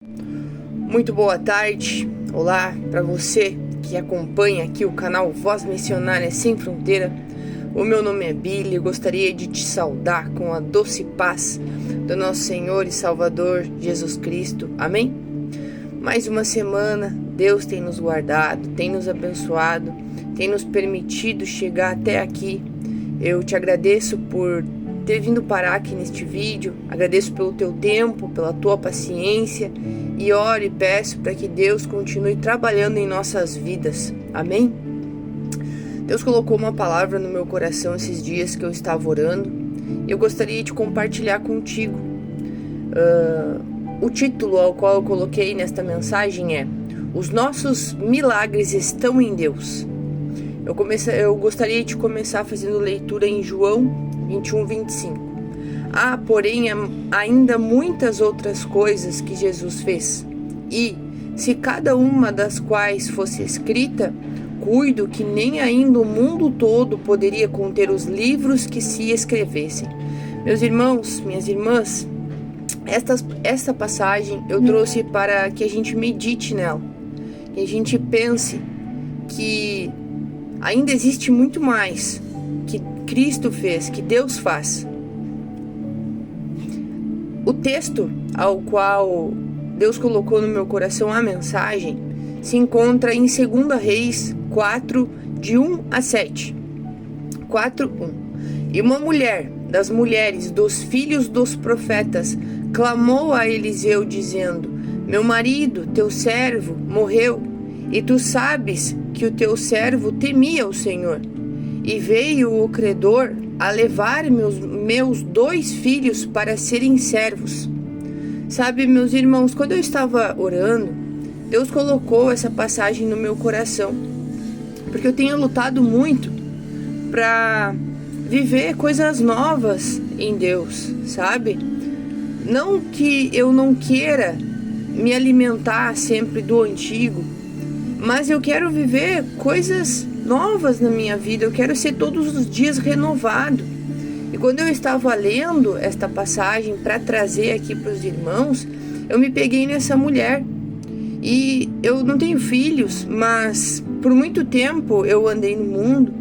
Muito boa tarde, olá para você que acompanha aqui o canal Voz Missionária Sem Fronteira. O meu nome é Billy e gostaria de te saudar com a doce paz do nosso Senhor e Salvador Jesus Cristo, amém? Mais uma semana, Deus tem nos guardado, tem nos abençoado, tem nos permitido chegar até aqui. Eu te agradeço por ter vindo parar aqui neste vídeo, agradeço pelo teu tempo, pela tua paciência e oro e peço para que Deus continue trabalhando em nossas vidas, amém? Deus colocou uma palavra no meu coração esses dias que eu estava orando e eu gostaria de compartilhar contigo. O título ao qual eu coloquei nesta mensagem é: Os nossos milagres estão em Deus. Eu gostaria de começar fazendo leitura em João 21:25. Há, porém, ainda muitas outras coisas que Jesus fez, e, se cada uma das quais fosse escrita, cuido que nem ainda o mundo todo poderia conter os livros que se escrevessem. Meus irmãos, minhas irmãs, esta passagem eu trouxe para que a gente medite nela, que a gente pense que ainda existe muito mais que Cristo fez, que Deus faz. O texto ao qual Deus colocou no meu coração a mensagem se encontra em 2 Reis 4, de 1 a 7. 4:1. E uma mulher das mulheres dos filhos dos profetas clamou a Eliseu dizendo: Meu marido, teu servo, morreu, e tu sabes que o teu servo temia o Senhor. E veio o credor a levar meus 2 filhos para serem servos. Sabe, meus irmãos, quando eu estava orando, Deus colocou essa passagem no meu coração, porque eu tenho lutado muito para viver coisas novas em Deus, sabe? Não que eu não queira me alimentar sempre do antigo, mas eu quero viver coisas novas na minha vida, eu quero ser todos os dias renovado. E quando eu estava lendo esta passagem para trazer aqui para os irmãos, eu me peguei nessa mulher. E eu não tenho filhos, mas por muito tempo eu andei no mundo.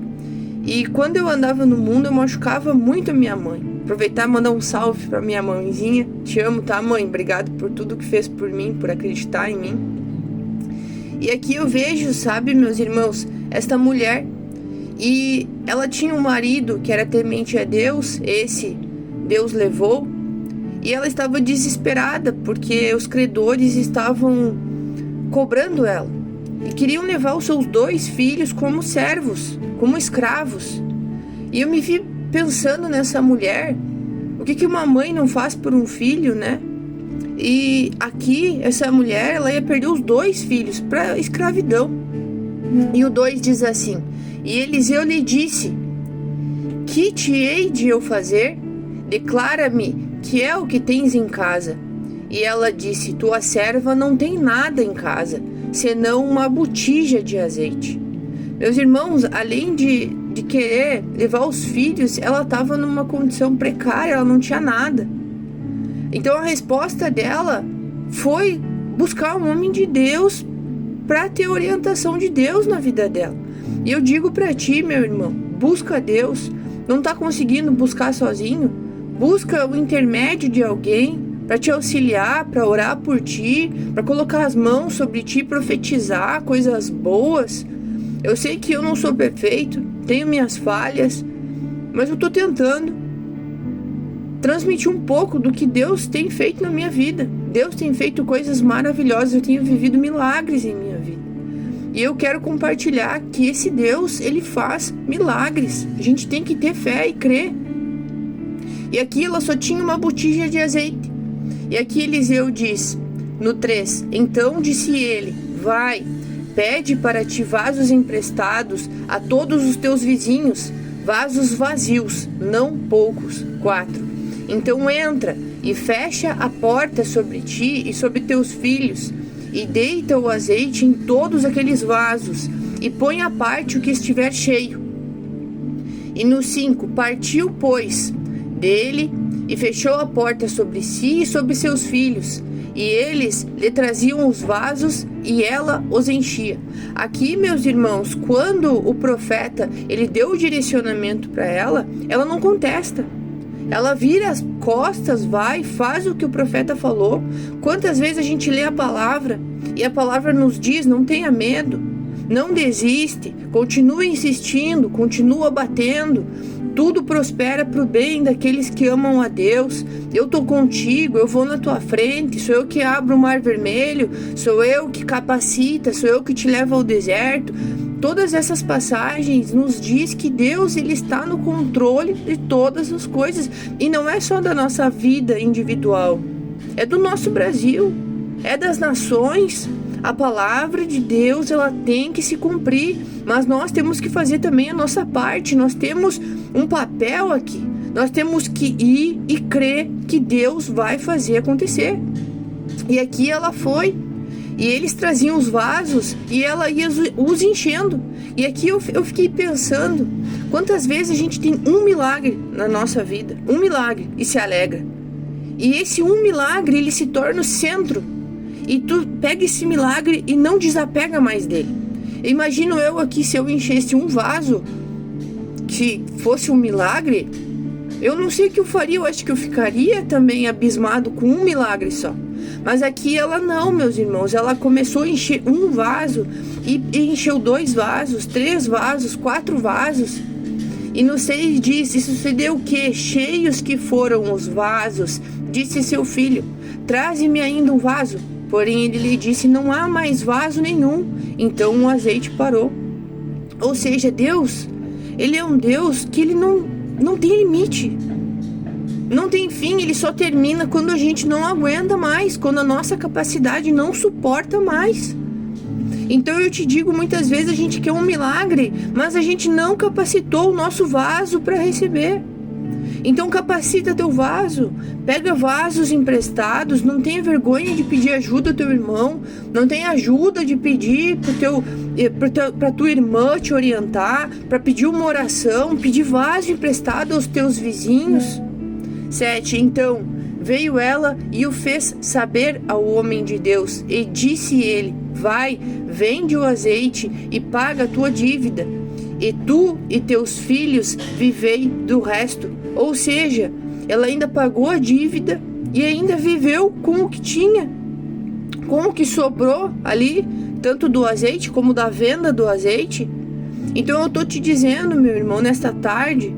E quando eu andava no mundo, eu machucava muito a minha mãe. Aproveitar e mandar um salve para minha mãezinha. Te amo, tá, mãe? Obrigado por tudo que fez por mim, por acreditar em mim. E aqui eu vejo, sabe, meus irmãos, esta mulher, e ela tinha um marido que era temente a Deus, esse Deus levou, e ela estava desesperada porque os credores estavam cobrando ela e queriam levar os seus 2 filhos como servos, como escravos. E eu me vi pensando nessa mulher, o que uma mãe não faz por um filho, né? E aqui, essa mulher, ela ia perder os 2 filhos para escravidão. E o 2 diz assim: E Eliseu lhe disse: Que te hei de eu fazer? Declara-me que é o que tens em casa. E ela disse: Tua serva não tem nada em casa, senão uma botija de azeite. Meus irmãos, além de querer levar os filhos, ela estava numa condição precária, ela não tinha nada. Então a resposta dela foi buscar um homem de Deus para ter orientação de Deus na vida dela. E eu digo para ti, meu irmão, busca Deus. Não está conseguindo buscar sozinho? Busca o intermédio de alguém para te auxiliar, para orar por ti, para colocar as mãos sobre ti, profetizar coisas boas. Eu sei que eu não sou perfeito, tenho minhas falhas, mas eu estou tentando transmitir um pouco do que Deus tem feito na minha vida. Deus tem feito coisas maravilhosas, eu tenho vivido milagres em minha vida. E eu quero compartilhar que esse Deus, ele faz milagres. A gente tem que ter fé e crer. E aqui ela só tinha uma botija de azeite. E aqui Eliseu diz, no 3, Então disse ele: Vai, pede para ti vasos emprestados a todos os teus vizinhos, vasos vazios, não poucos. 4. Então entra e fecha a porta sobre ti e sobre teus filhos, e deita o azeite em todos aqueles vasos, e põe à parte o que estiver cheio. E no 5, partiu, pois, dele, e fechou a porta sobre si e sobre seus filhos, e eles lhe traziam os vasos e ela os enchia. Aqui, meus irmãos, quando o profeta ele deu o direcionamento para ela não contesta. Ela vira as costas, vai, faz o que o profeta falou. Quantas vezes a gente lê a palavra e a palavra nos diz: não tenha medo, não desiste, continua insistindo, continua batendo. Tudo prospera para o bem daqueles que amam a Deus. Eu estou contigo, eu vou na tua frente, sou eu que abro o mar vermelho, sou eu que capacita, sou eu que te levo ao deserto. Todas essas passagens nos diz que Deus ele está no controle de todas as coisas. E não é só da nossa vida individual, é do nosso Brasil, é das nações. A palavra de Deus ela tem que se cumprir, mas nós temos que fazer também a nossa parte. Nós temos um papel aqui, nós temos que ir e crer que Deus vai fazer acontecer. E aqui ela foi, e eles traziam os vasos e ela ia os enchendo. E aqui eu fiquei pensando, quantas vezes a gente tem um milagre na nossa vida, um milagre, e se alegra. E esse um milagre ele se torna o centro. E tu pega esse milagre e não desapega mais dele. Imagino eu aqui, se eu enchesse um vaso que fosse um milagre, eu não sei o que eu faria. Eu acho que eu ficaria também abismado com um milagre só. Mas aqui ela não, meus irmãos. Ela começou a encher um vaso e encheu 2 vasos, 3 vasos, 4 vasos. E no 6 diz: e sucedeu o que? Cheios que foram os vasos, disse seu filho: traze-me ainda um vaso. Porém ele lhe disse: não há mais vaso nenhum. Então o azeite parou. Ou seja, Deus, ele é um Deus que ele não tem limite, não tem fim. Ele só termina quando a gente não aguenta mais, quando a nossa capacidade não suporta mais. Então eu te digo, muitas vezes a gente quer um milagre, mas a gente não capacitou o nosso vaso para receber. Então capacita teu vaso, pega vasos emprestados, não tenha vergonha de pedir ajuda ao teu irmão, não tenha ajuda de pedir para tua irmã te orientar, para pedir uma oração, pedir vaso emprestado aos teus vizinhos. 7. Então veio ela e o fez saber ao homem de Deus, e disse ele: vai, vende o azeite e paga a tua dívida, e tu e teus filhos vivei do resto. Ou seja, ela ainda pagou a dívida e ainda viveu com o que tinha, com o que sobrou ali, tanto do azeite como da venda do azeite. Então eu tô te dizendo, meu irmão, nesta tarde,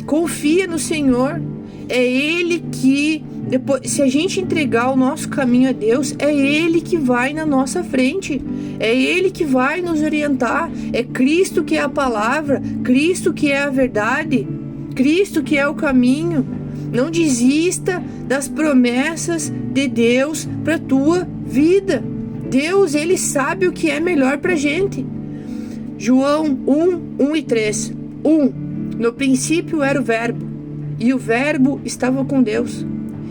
confia no Senhor. É Ele que, depois, se a gente entregar o nosso caminho a Deus, é Ele que vai na nossa frente, é Ele que vai nos orientar. É Cristo que é a palavra, Cristo que é a verdade, Cristo que é o caminho. Não desista das promessas de Deus para tua vida. Deus, Ele sabe o que é melhor para gente. João 1 e 3. No princípio era o Verbo, e o Verbo estava com Deus,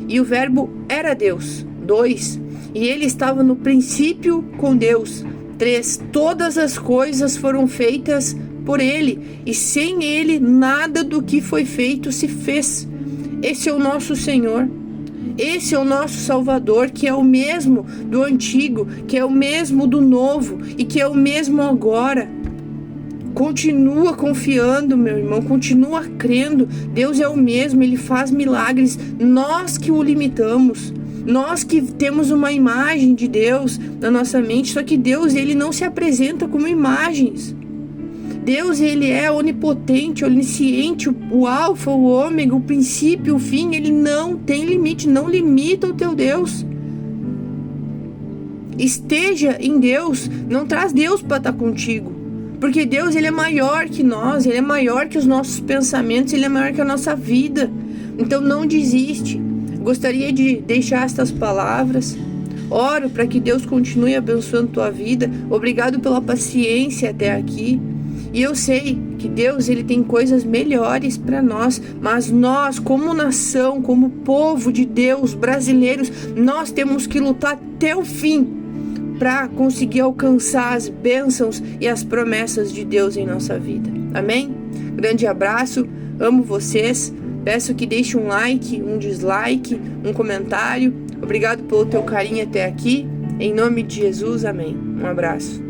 e o Verbo era Deus. 2. E Ele estava no princípio com Deus. 3. Todas as coisas foram feitas por Ele, e sem Ele nada do que foi feito se fez. Esse é o nosso Senhor, esse é o nosso Salvador, que é o mesmo do antigo, que é o mesmo do novo e que é o mesmo agora. Continua confiando, meu irmão, continua crendo. Deus é o mesmo, Ele faz milagres. Nós que o limitamos, nós que temos uma imagem de Deus na nossa mente, só que Deus, Ele não se apresenta como imagens. Deus, Ele é onipotente, onisciente, o alfa, o ômega, o princípio, o fim. Ele não tem limite, não limita o teu Deus. Esteja em Deus, não traz Deus para estar contigo, porque Deus, Ele é maior que nós, Ele é maior que os nossos pensamentos, Ele é maior que a nossa vida. Então não desiste. Gostaria de deixar estas palavras. Oro para que Deus continue abençoando tua vida. Obrigado pela paciência até aqui. E eu sei que Deus, Ele tem coisas melhores para nós, mas nós, como nação, como povo de Deus, brasileiros, nós temos que lutar até o fim para conseguir alcançar as bênçãos e as promessas de Deus em nossa vida. Amém? Grande abraço, amo vocês. Peço que deixe um like, um dislike, um comentário, Obrigado pelo teu carinho até aqui. Em nome de Jesus, amém. Um abraço.